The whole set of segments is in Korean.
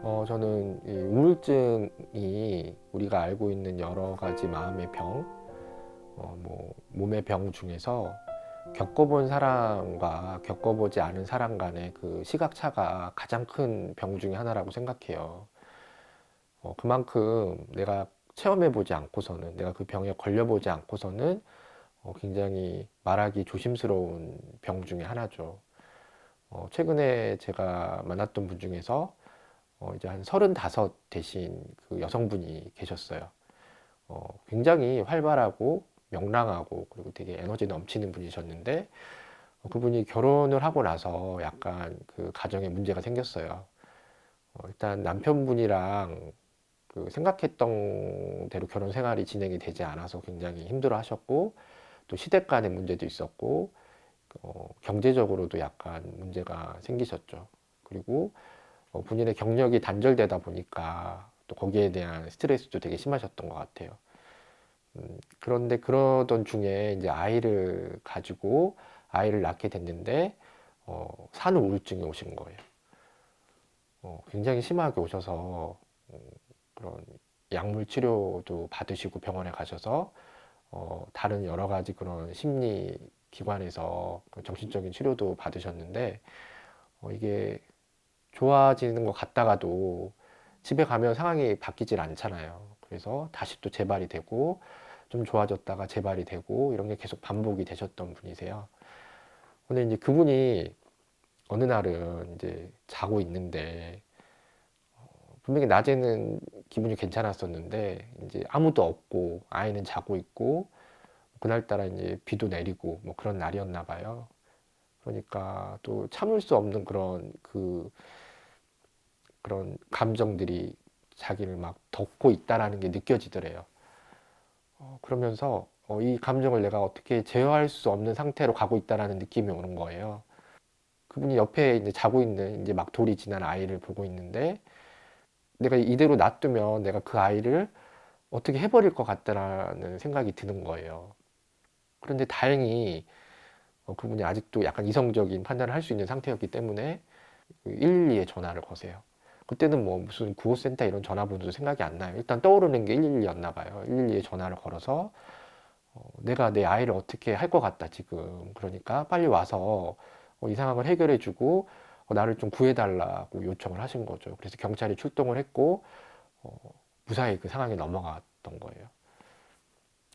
저는 이 우울증이 우리가 알고 있는 여러 가지 마음의 병, 뭐 몸의 병 중에서 겪어본 사람과 겪어보지 않은 사람 간의 그 시각차가 가장 큰 병 중에 하나라고 생각해요. 그만큼 내가 체험해보지 않고서는, 내가 그 병에 걸려보지 않고서는 굉장히 말하기 조심스러운 병 중에 하나죠. 최근에 제가 만났던 분 중에서 이제 한 35 되신 그 여성분이 계셨어요. 굉장히 활발하고 명랑하고 그리고 되게 에너지 넘치는 분이셨는데 그분이 결혼을 하고 나서 약간 그 가정에 문제가 생겼어요. 일단 남편분이랑 그 생각했던 대로 결혼 생활이 진행이 되지 않아서 굉장히 힘들어 하셨고 또 시댁 간의 문제도 있었고 경제적으로도 약간 문제가 생기셨죠. 그리고 본인의 경력이 단절되다 보니까 또 거기에 대한 스트레스도 되게 심하셨던 것 같아요. 그런데 그러던 중에 이제 아이를 가지고 아이를 낳게 됐는데 산후 우울증이 오신 거예요. 굉장히 심하게 오셔서 그런 약물 치료도 받으시고 병원에 가셔서 다른 여러 가지 그런 심리 기관에서 그 정신적인 치료도 받으셨는데 이게 좋아지는 것 같다가도 집에 가면 상황이 바뀌질 않잖아요. 그래서 다시 또 재발이 되고 좀 좋아졌다가 재발이 되고 이런 게 계속 반복이 되셨던 분이세요. 근데 이제 그분이 어느 날은 이제 자고 있는데 분명히 낮에는 기분이 괜찮았었는데 이제 아무도 없고 아이는 자고 있고 그날따라 이제 비도 내리고 뭐 그런 날이었나 봐요. 그러니까 또 참을 수 없는 그런 감정들이 자기를 막 덮고 있다라는 게 느껴지더래요. 그러면서 이 감정을 내가 어떻게 제어할 수 없는 상태로 가고 있다라는 느낌이 오는 거예요. 그분이 옆에 이제 자고 있는 이제 막 돌이 지난 아이를 보고 있는데 내가 이대로 놔두면 내가 그 아이를 어떻게 해버릴 것 같다라는 생각이 드는 거예요. 그런데 다행히 그분이 아직도 약간 이성적인 판단을 할 수 있는 상태였기 때문에 그 112에 전화를 거세요. 그때는 뭐 무슨 구호센터 이런 전화번호도 생각이 안 나요. 일단 떠오르는 게 112였나 봐요. 112에 전화를 걸어서 내가 내 아이를 어떻게 할 것 같다 지금. 그러니까 빨리 와서 이 상황을 해결해주고 나를 좀 구해달라고 요청을 하신 거죠. 그래서 경찰이 출동을 했고 어, 무사히 그 상황이 넘어갔던 거예요.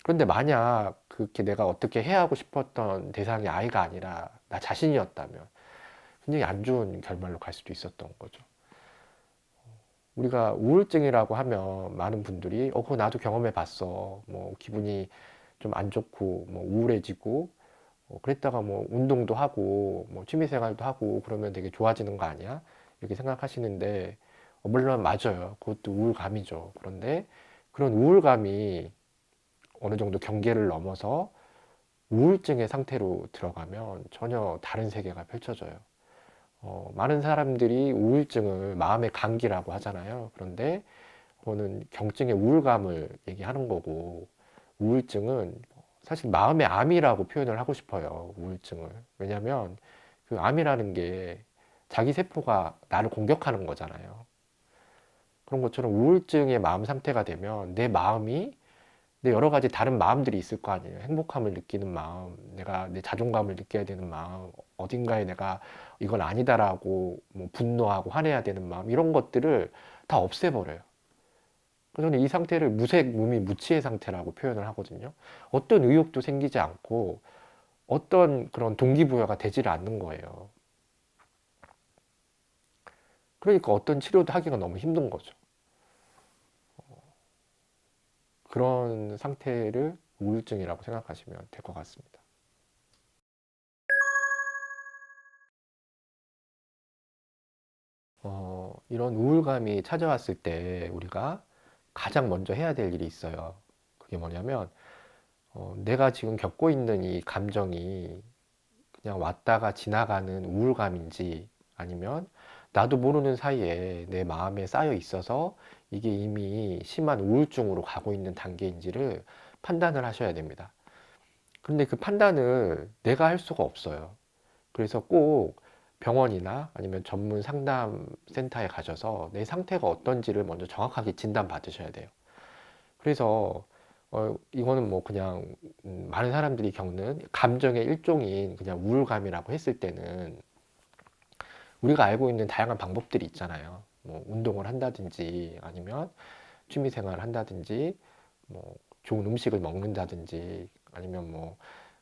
그런데 만약 그렇게 내가 어떻게 해야 하고 싶었던 대상이 아이가 아니라 나 자신이었다면 굉장히 안 좋은 결말로 갈 수도 있었던 거죠. 우리가 우울증이라고 하면 많은 분들이 그거 나도 경험해 봤어. 뭐 기분이 좀 안 좋고 뭐 우울해지고 그랬다가 뭐 운동도 하고 뭐 취미 생활도 하고 그러면 되게 좋아지는 거 아니야? 이렇게 생각하시는데 물론 맞아요. 그것도 우울감이죠. 그런데 그런 우울감이 어느 정도 경계를 넘어서 우울증의 상태로 들어가면 전혀 다른 세계가 펼쳐져요. 많은 사람들이 우울증을 마음의 감기라고 하잖아요. 그런데 그거는 경증의 우울감을 얘기하는 거고, 우울증은 사실 마음의 암이라고 표현을 하고 싶어요. 우울증을. 왜냐면 그 암이라는 게 자기 세포가 나를 공격하는 거잖아요. 그런 것처럼 우울증의 마음 상태가 되면 내 마음이 내 여러 가지 다른 마음들이 있을 거 아니에요. 행복함을 느끼는 마음, 내가 내 자존감을 느껴야 되는 마음, 어딘가에 내가 이건 아니다라고 뭐 분노하고 화내야 되는 마음, 이런 것들을 다 없애버려요. 그래서 저는 이 상태를 무색, 무미, 무치의 상태라고 표현을 하거든요. 어떤 의욕도 생기지 않고 어떤 그런 동기부여가 되지를 않는 거예요. 그러니까 어떤 치료도 하기가 너무 힘든 거죠. 그런 상태를 우울증이라고 생각하시면 될 것 같습니다. 이런 우울감이 찾아왔을 때 우리가 가장 먼저 해야 될 일이 있어요. 그게 뭐냐면, 내가 지금 겪고 있는 이 감정이 그냥 왔다가 지나가는 우울감인지 아니면 나도 모르는 사이에 내 마음에 쌓여 있어서 이게 이미 심한 우울증으로 가고 있는 단계인지를 판단을 하셔야 됩니다. 근데 그 판단을 내가 할 수가 없어요. 그래서 꼭 병원이나 아니면 전문 상담 센터에 가셔서 내 상태가 어떤지를 먼저 정확하게 진단 받으셔야 돼요. 그래서 이거는 뭐 그냥 많은 사람들이 겪는 감정의 일종인 그냥 우울감이라고 했을 때는 우리가 알고 있는 다양한 방법들이 있잖아요. 뭐 운동을 한다든지 아니면 취미 생활을 한다든지 뭐 좋은 음식을 먹는다든지 아니면 뭐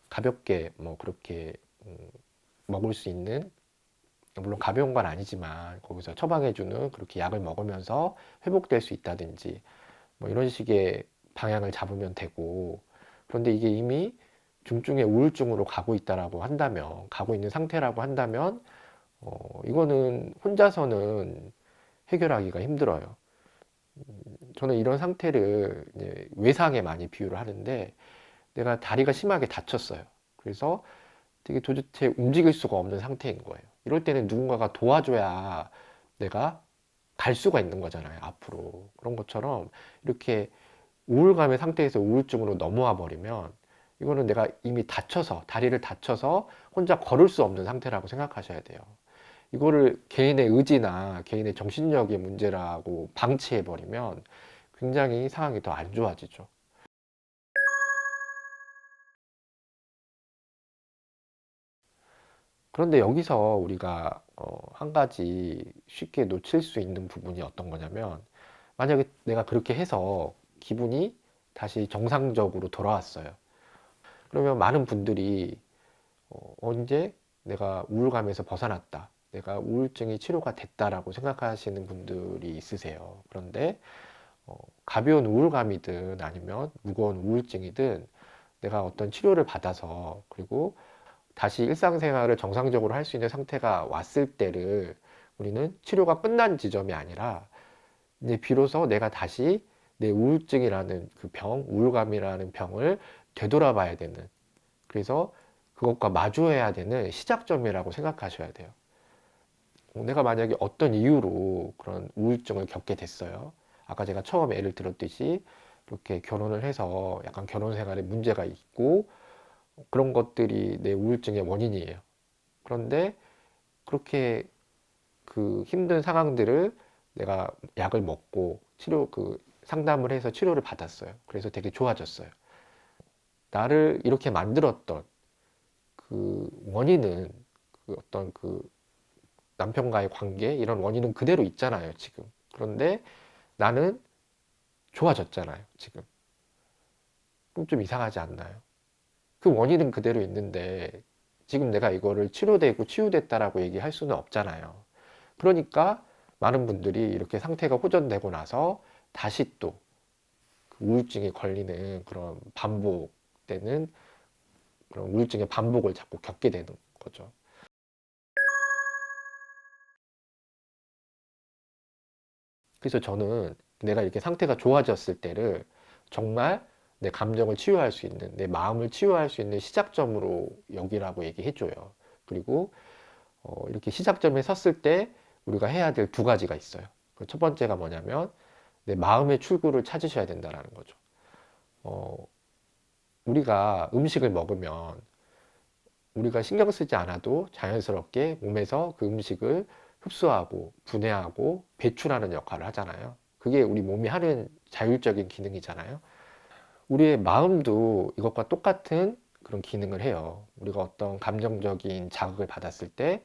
가볍게 뭐 그렇게 먹을 수 있는, 물론 가벼운 건 아니지만 거기서 처방해주는 그렇게 약을 먹으면서 회복될 수 있다든지 뭐 이런 식의 방향을 잡으면 되고, 그런데 이게 이미 중증의 우울증으로 가고 있다라고 한다면, 가고 있는 상태라고 한다면 이거는 혼자서는 해결하기가 힘들어요. 저는 이런 상태를 이제 외상에 많이 비유를 하는데, 내가 다리가 심하게 다쳤어요. 그래서 되게 도대체 움직일 수가 없는 상태인 거예요. 이럴 때는 누군가가 도와줘야 내가 갈 수가 있는 거잖아요, 앞으로. 그런 것처럼 이렇게 우울감의 상태에서 우울증으로 넘어와 버리면 이거는 내가 이미 다쳐서, 다리를 다쳐서 혼자 걸을 수 없는 상태라고 생각하셔야 돼요. 이거를 개인의 의지나 개인의 정신력의 문제라고 방치해 버리면 굉장히 상황이 더 안 좋아지죠. 그런데 여기서 우리가 한 가지 쉽게 놓칠 수 있는 부분이 어떤 거냐면, 만약에 내가 그렇게 해서 기분이 다시 정상적으로 돌아왔어요. 그러면 많은 분들이 언제 내가 우울감에서 벗어났다, 내가 우울증이 치료가 됐다라고 생각하시는 분들이 있으세요. 그런데 가벼운 우울감이든 아니면 무거운 우울증이든 내가 어떤 치료를 받아서 그리고 다시 일상생활을 정상적으로 할 수 있는 상태가 왔을 때를 우리는 치료가 끝난 지점이 아니라 이제 비로소 내가 다시 내 우울증이라는 그 병, 우울감이라는 병을 되돌아봐야 되는, 그래서 그것과 마주해야 되는 시작점이라고 생각하셔야 돼요. 내가 만약에 어떤 이유로 그런 우울증을 겪게 됐어요. 아까 제가 처음에 예를 들었듯이 이렇게 결혼을 해서 약간 결혼 생활에 문제가 있고 그런 것들이 내 우울증의 원인이에요. 그런데 그렇게 그 힘든 상황들을 내가 약을 먹고 상담을 해서 치료를 받았어요. 그래서 되게 좋아졌어요. 나를 이렇게 만들었던 그 원인은, 그 어떤 그 남편과의 관계 이런 원인은 그대로 있잖아요, 지금. 그런데 나는 좋아졌잖아요, 지금. 그럼 좀 이상하지 않나요? 그 원인은 그대로 있는데 지금 내가 이거를 치료되고 치유됐다라고 얘기할 수는 없잖아요. 그러니까 많은 분들이 이렇게 상태가 호전되고 나서 다시 또 우울증에 걸리는 그런 반복되는 그런 우울증의 반복을 자꾸 겪게 되는 거죠. 그래서 저는 내가 이렇게 상태가 좋아졌을 때를 정말 내 감정을 치유할 수 있는, 내 마음을 치유할 수 있는 시작점으로 여기라고 얘기해줘요. 그리고 이렇게 시작점에 섰을 때 우리가 해야 될 두 가지가 있어요. 그 첫 번째가 뭐냐면 내 마음의 출구를 찾으셔야 된다는 거죠. 어, 우리가 음식을 먹으면 우리가 신경 쓰지 않아도 자연스럽게 몸에서 그 음식을 흡수하고 분해하고 배출하는 역할을 하잖아요. 그게 우리 몸이 하는 자율적인 기능이잖아요. 우리의 마음도 이것과 똑같은 그런 기능을 해요. 우리가 어떤 감정적인 자극을 받았을 때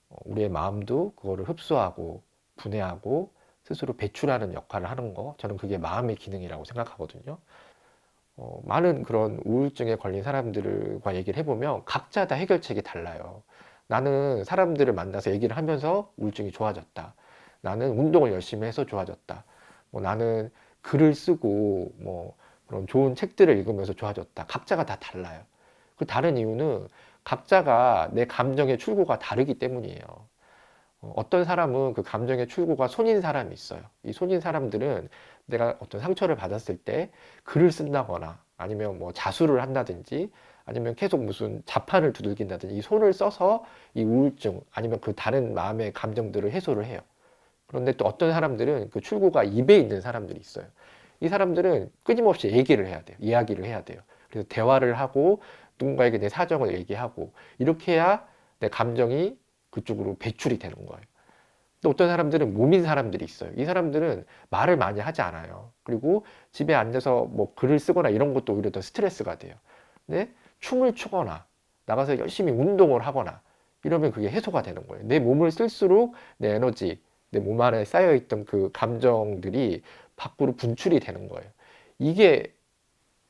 우리의 마음도 그거를 흡수하고 분해하고 스스로 배출하는 역할을 하는 거, 저는 그게 마음의 기능이라고 생각하거든요. 많은 그런 우울증에 걸린 사람들과 얘기를 해보면 각자 다 해결책이 달라요. 나는 사람들을 만나서 얘기를 하면서 우울증이 좋아졌다. 나는 운동을 열심히 해서 좋아졌다. 뭐 나는 글을 쓰고 뭐 그런 좋은 책들을 읽으면서 좋아졌다. 각자가 다 달라요. 그 다른 이유는 각자가 내 감정의 출구가 다르기 때문이에요. 어떤 사람은 그 감정의 출구가 손인 사람이 있어요. 이 손인 사람들은 내가 어떤 상처를 받았을 때 글을 쓴다거나 아니면 뭐 자수를 한다든지 아니면 계속 무슨 자판을 두들긴다든지 이 손을 써서 이 우울증 아니면 그 다른 마음의 감정들을 해소를 해요. 그런데 또 어떤 사람들은 그 출구가 입에 있는 사람들이 있어요. 이 사람들은 끊임없이 얘기를 해야 돼요. 이야기를 해야 돼요. 그래서 대화를 하고 누군가에게 내 사정을 얘기하고 이렇게 해야 내 감정이 그쪽으로 배출이 되는 거예요. 또 어떤 사람들은 몸인 사람들이 있어요. 이 사람들은 말을 많이 하지 않아요. 그리고 집에 앉아서 뭐 글을 쓰거나 이런 것도 오히려 더 스트레스가 돼요. 근데 춤을 추거나 나가서 열심히 운동을 하거나 이러면 그게 해소가 되는 거예요. 내 몸을 쓸수록 내 에너지, 내 몸 안에 쌓여있던 그 감정들이 밖으로 분출이 되는 거예요. 이게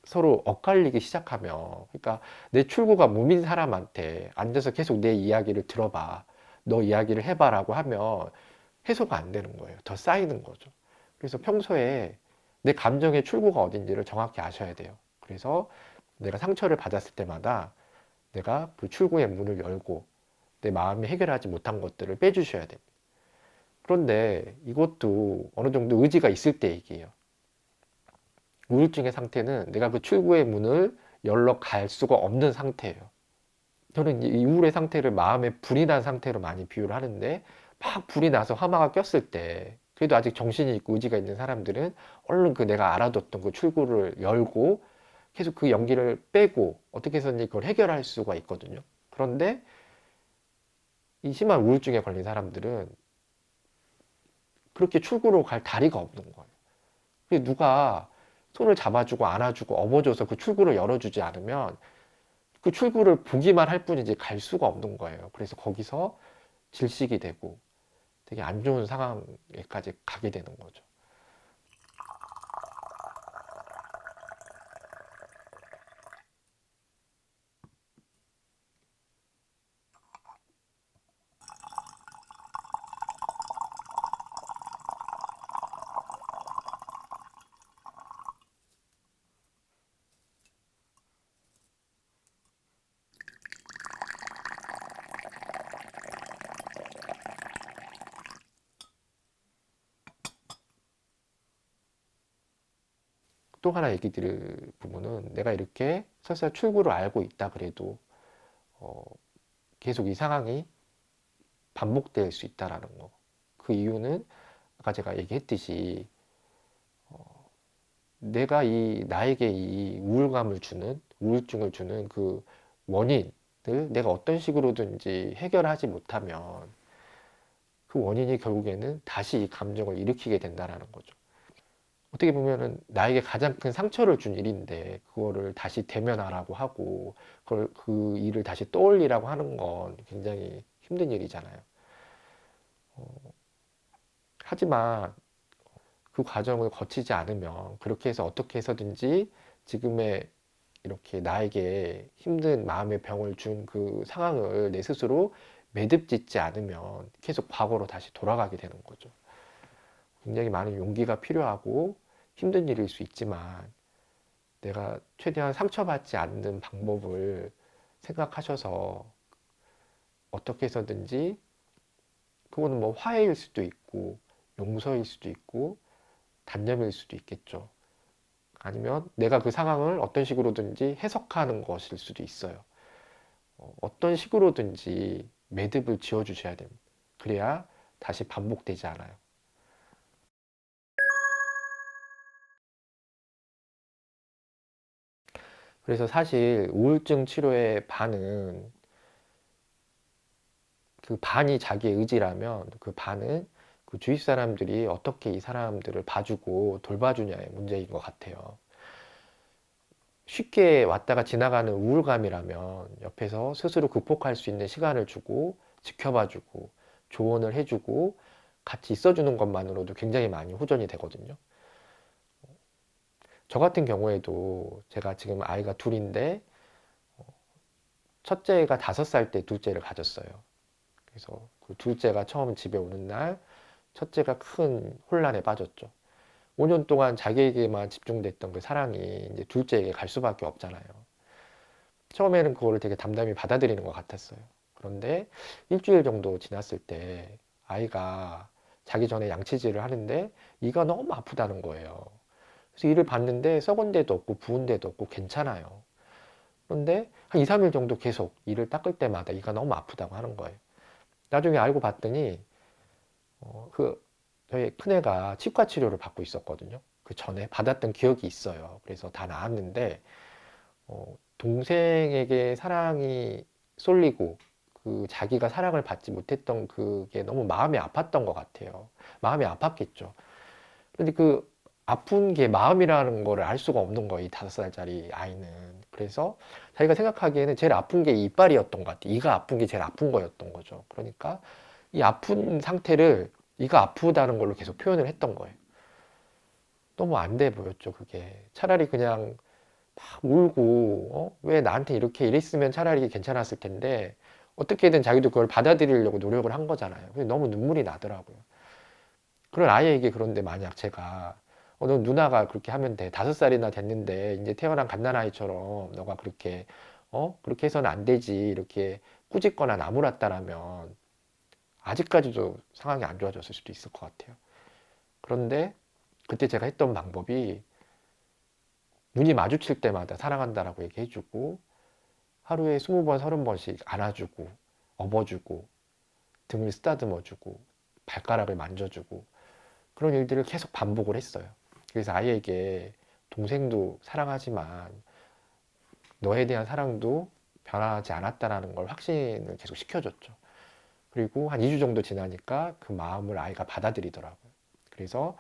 서로 엇갈리기 시작하면, 그러니까 내 출구가 몸인 사람한테 앉아서 계속 내 이야기를 들어봐, 너 이야기를 해봐라고 하면 해소가 안 되는 거예요. 더 쌓이는 거죠. 그래서 평소에 내 감정의 출구가 어딘지를 정확히 아셔야 돼요. 그래서 내가 상처를 받았을 때마다 내가 그 출구의 문을 열고 내 마음이 해결하지 못한 것들을 빼주셔야 됩니다. 그런데 이것도 어느 정도 의지가 있을 때 얘기예요. 우울증의 상태는 내가 그 출구의 문을 열러 갈 수가 없는 상태예요. 저는 이 우울의 상태를 마음에 불이 난 상태로 많이 비유를 하는데, 막 불이 나서 화마가 꼈을 때 그래도 아직 정신이 있고 의지가 있는 사람들은 얼른 그 내가 알아뒀던 그 출구를 열고 계속 그 연기를 빼고 어떻게 해서든지 그걸 해결할 수가 있거든요. 그런데 이 심한 우울증에 걸린 사람들은 그렇게 출구로 갈 다리가 없는 거예요. 누가 손을 잡아주고 안아주고 업어줘서 그 출구를 열어주지 않으면 그 출구를 보기만 할 뿐이지 갈 수가 없는 거예요. 그래서 거기서 질식이 되고 되게 안 좋은 상황에까지 가게 되는 거죠. 또 하나 얘기 드릴 부분은, 내가 이렇게 설사 출구를 알고 있다 그래도 어, 계속 이 상황이 반복될 수 있다라는 거. 그 이유는 아까 제가 얘기했듯이 내가 나에게 이 우울감을 주는, 우울증을 주는 그 원인을 내가 어떤 식으로든지 해결하지 못하면 그 원인이 결국에는 다시 이 감정을 일으키게 된다라는 거죠. 어떻게 보면은 나에게 가장 큰 상처를 준 일인데 그거를 다시 대면하라고 하고 그걸 그 일을 다시 떠올리라고 하는 건 굉장히 힘든 일이잖아요. 하지만 그 과정을 거치지 않으면, 그렇게 해서 어떻게 해서든지 지금의 이렇게 나에게 힘든 마음의 병을 준 그 상황을 내 스스로 매듭 짓지 않으면 계속 과거로 다시 돌아가게 되는 거죠. 굉장히 많은 용기가 필요하고 힘든 일일 수 있지만, 내가 최대한 상처받지 않는 방법을 생각하셔서 어떻게 해서든지, 그거는 뭐 화해일 수도 있고 용서일 수도 있고 단념일 수도 있겠죠. 아니면 내가 그 상황을 어떤 식으로든지 해석하는 것일 수도 있어요. 어떤 식으로든지 매듭을 지어 주셔야 됩니다. 그래야 다시 반복되지 않아요. 그래서 사실 우울증 치료의 반은, 그 반이 자기의 의지라면 그 반은 그 주위 사람들이 어떻게 이 사람들을 봐주고 돌봐주냐의 문제인 것 같아요. 쉽게 왔다가 지나가는 우울감이라면 옆에서 스스로 극복할 수 있는 시간을 주고 지켜봐주고 조언을 해주고 같이 있어주는 것만으로도 굉장히 많이 호전이 되거든요. 저 같은 경우에도 제가 지금 아이가 둘인데 첫째가 5살 때 둘째를 가졌어요. 그래서 그 둘째가 처음 집에 오는 날 첫째가 큰 혼란에 빠졌죠. 5년 동안 자기에게만 집중됐던 그 사랑이 이제 둘째에게 갈 수밖에 없잖아요. 처음에는 그거를 되게 담담히 받아들이는 것 같았어요. 그런데 일주일 정도 지났을 때 아이가 자기 전에 양치질을 하는데 이가 너무 아프다는 거예요. 그래서 이를 봤는데 썩은 데도 없고 부은 데도 없고 괜찮아요. 그런데 한 2, 3일 정도 계속 이를 닦을 때마다 이가 너무 아프다고 하는 거예요. 나중에 알고 봤더니 그 저희 큰애가 치과 치료를 받고 있었거든요. 그 전에 받았던 기억이 있어요. 그래서 다 나았는데 동생에게 사랑이 쏠리고 그 자기가 사랑을 받지 못했던 그게 너무 마음이 아팠던 것 같아요. 마음이 아팠겠죠. 근데 그 아픈 게 마음이라는 거를 알 수가 없는 거예요. 이 5살짜리 아이는. 그래서 자기가 생각하기에는 제일 아픈 게 이빨이었던 것 같아요. 이가 아픈 게 제일 아픈 거였던 거죠. 그러니까 이 아픈 상태를 이가 아프다는 걸로 계속 표현을 했던 거예요. 너무 안 돼 보였죠, 그게. 차라리 그냥 막 울고, 왜 나한테 이렇게 이랬으면 차라리 괜찮았을 텐데, 어떻게든 자기도 그걸 받아들이려고 노력을 한 거잖아요. 근데 너무 눈물이 나더라고요. 그런 아이에게 그런데 만약 제가, 너 누나가 그렇게 하면 돼. 5살이나 됐는데, 이제 태어난 갓난아이처럼 너가 그렇게, 그렇게 해서는 안 되지. 이렇게 꾸짖거나 나무랐다라면, 아직까지도 상황이 안 좋아졌을 수도 있을 것 같아요. 그런데, 그때 제가 했던 방법이, 눈이 마주칠 때마다 사랑한다라고 얘기해주고, 하루에 20번, 30번씩 안아주고, 업어주고, 등을 쓰다듬어주고, 발가락을 만져주고, 그런 일들을 계속 반복을 했어요. 그래서 아이에게 동생도 사랑하지만 너에 대한 사랑도 변하지 않았다라는 걸 확신을 계속 시켜줬죠. 그리고 한 2주 정도 지나니까 그 마음을 아이가 받아들이더라고요. 그래서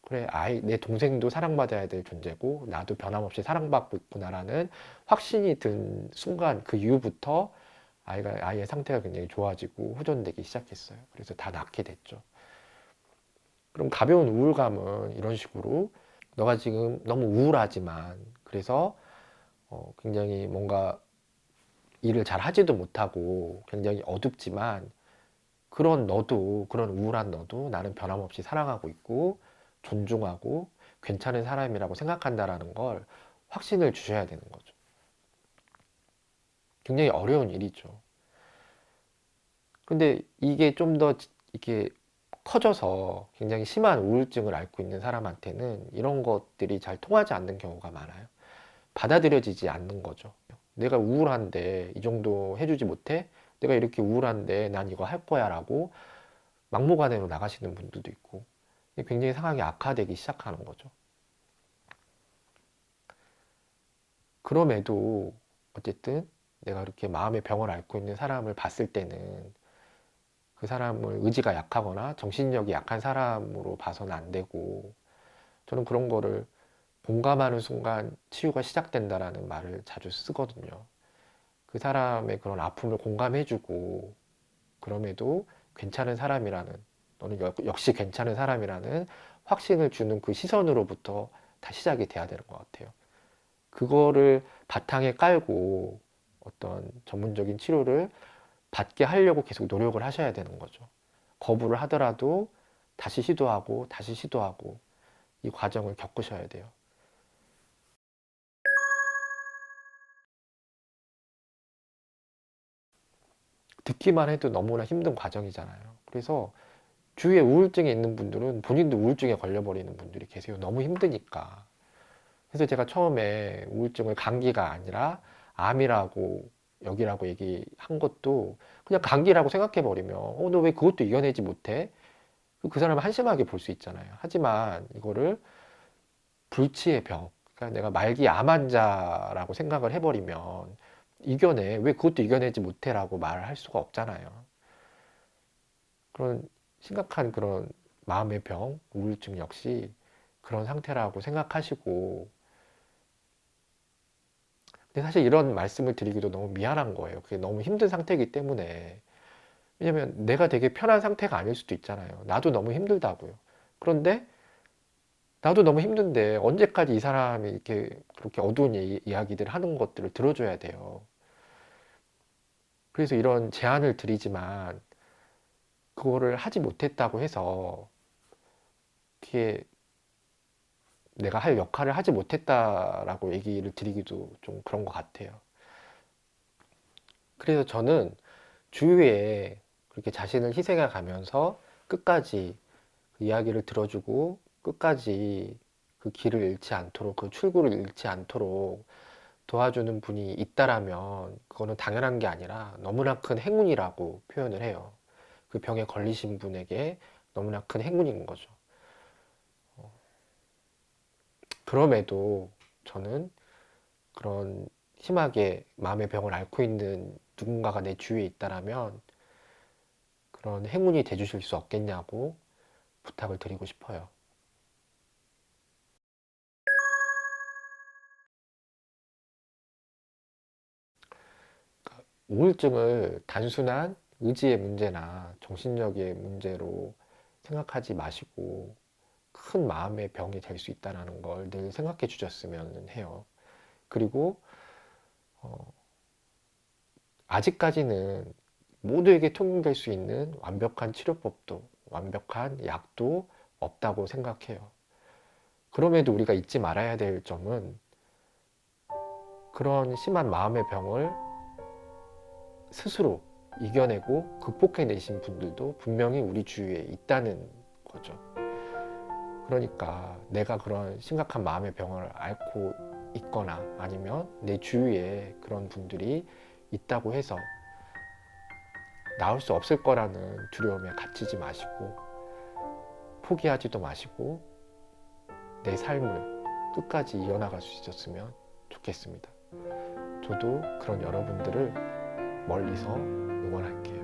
그래, 내 동생도 사랑받아야 될 존재고 나도 변함없이 사랑받고 있구나라는 확신이 든 순간 그 이후부터 아이의 상태가 굉장히 좋아지고 호전되기 시작했어요. 그래서 다 낫게 됐죠. 그럼 가벼운 우울감은 이런 식으로 너가 지금 너무 우울하지만 그래서 굉장히 뭔가 일을 잘 하지도 못하고 굉장히 어둡지만 그런 우울한 너도 나는 변함없이 사랑하고 있고 존중하고 괜찮은 사람이라고 생각한다라는 걸 확신을 주셔야 되는 거죠. 굉장히 어려운 일이죠. 근데 이게 좀 더 이렇게 커져서 굉장히 심한 우울증을 앓고 있는 사람한테는 이런 것들이 잘 통하지 않는 경우가 많아요. 받아들여지지 않는 거죠. 내가 우울한데 이 정도 해주지 못해? 내가 이렇게 우울한데 난 이거 할 거야 라고 막무가내로 나가시는 분들도 있고 굉장히 상황이 악화되기 시작하는 거죠. 그럼에도 어쨌든 내가 이렇게 마음의 병을 앓고 있는 사람을 봤을 때는 그 사람을 의지가 약하거나 정신력이 약한 사람으로 봐서는 안 되고 저는 그런 거를 공감하는 순간 치유가 시작된다라는 말을 자주 쓰거든요. 그 사람의 그런 아픔을 공감해주고 그럼에도 괜찮은 사람이라는 너는 역시 괜찮은 사람이라는 확신을 주는 그 시선으로부터 다 시작이 돼야 되는 것 같아요. 그거를 바탕에 깔고 어떤 전문적인 치료를 받게 하려고 계속 노력을 하셔야 되는 거죠. 거부를 하더라도 다시 시도하고 다시 시도하고 이 과정을 겪으셔야 돼요. 듣기만 해도 너무나 힘든 과정이잖아요. 그래서 주위에 우울증이 있는 분들은 본인도 우울증에 걸려버리는 분들이 계세요. 너무 힘드니까. 그래서 제가 처음에 우울증을 감기가 아니라 암이라고 여기라고 얘기한 것도 그냥 감기라고 생각해버리면 너 왜 그것도 이겨내지 못해? 그 사람을 한심하게 볼 수 있잖아요. 하지만 이거를 불치의 병, 그러니까 내가 말기 암 환자라고 생각을 해버리면 이겨내. 왜 그것도 이겨내지 못해라고 말을 할 수가 없잖아요. 그런 심각한 그런 마음의 병, 우울증 역시 그런 상태라고 생각하시고 근데 사실 이런 말씀을 드리기도 너무 미안한 거예요. 그게 너무 힘든 상태이기 때문에. 왜냐면 내가 되게 편한 상태가 아닐 수도 있잖아요. 나도 너무 힘들다고요. 그런데 나도 너무 힘든데 언제까지 이 사람이 이렇게 그렇게 어두운 이야기들 하는 것들을 들어줘야 돼요. 그래서 이런 제안을 드리지만 그거를 하지 못했다고 해서 그게 내가 할 역할을 하지 못했다라고 얘기를 드리기도 좀 그런 것 같아요. 그래서 저는 주위에 그렇게 자신을 희생해 가면서 끝까지 그 이야기를 들어주고 끝까지 그 길을 잃지 않도록 그 출구를 잃지 않도록 도와주는 분이 있다라면 그거는 당연한 게 아니라 너무나 큰 행운이라고 표현을 해요. 그 병에 걸리신 분에게 너무나 큰 행운인 거죠. 그럼에도 저는 그런 심하게 마음의 병을 앓고 있는 누군가가 내 주위에 있다라면 그런 행운이 돼주실 수 없겠냐고 부탁을 드리고 싶어요. 우울증을 단순한 의지의 문제나 정신력의 문제로 생각하지 마시고 큰 마음의 병이 될 수 있다는 걸 늘 생각해 주셨으면 해요. 그리고 아직까지는 모두에게 통용될 수 있는 완벽한 치료법도 완벽한 약도 없다고 생각해요. 그럼에도 우리가 잊지 말아야 될 점은 그런 심한 마음의 병을 스스로 이겨내고 극복해내신 분들도 분명히 우리 주위에 있다는 거죠. 그러니까 내가 그런 심각한 마음의 병을 앓고 있거나 아니면 내 주위에 그런 분들이 있다고 해서 나을 수 없을 거라는 두려움에 갇히지 마시고 포기하지도 마시고 내 삶을 끝까지 이어나갈 수 있었으면 좋겠습니다. 저도 그런 여러분들을 멀리서 응원할게요.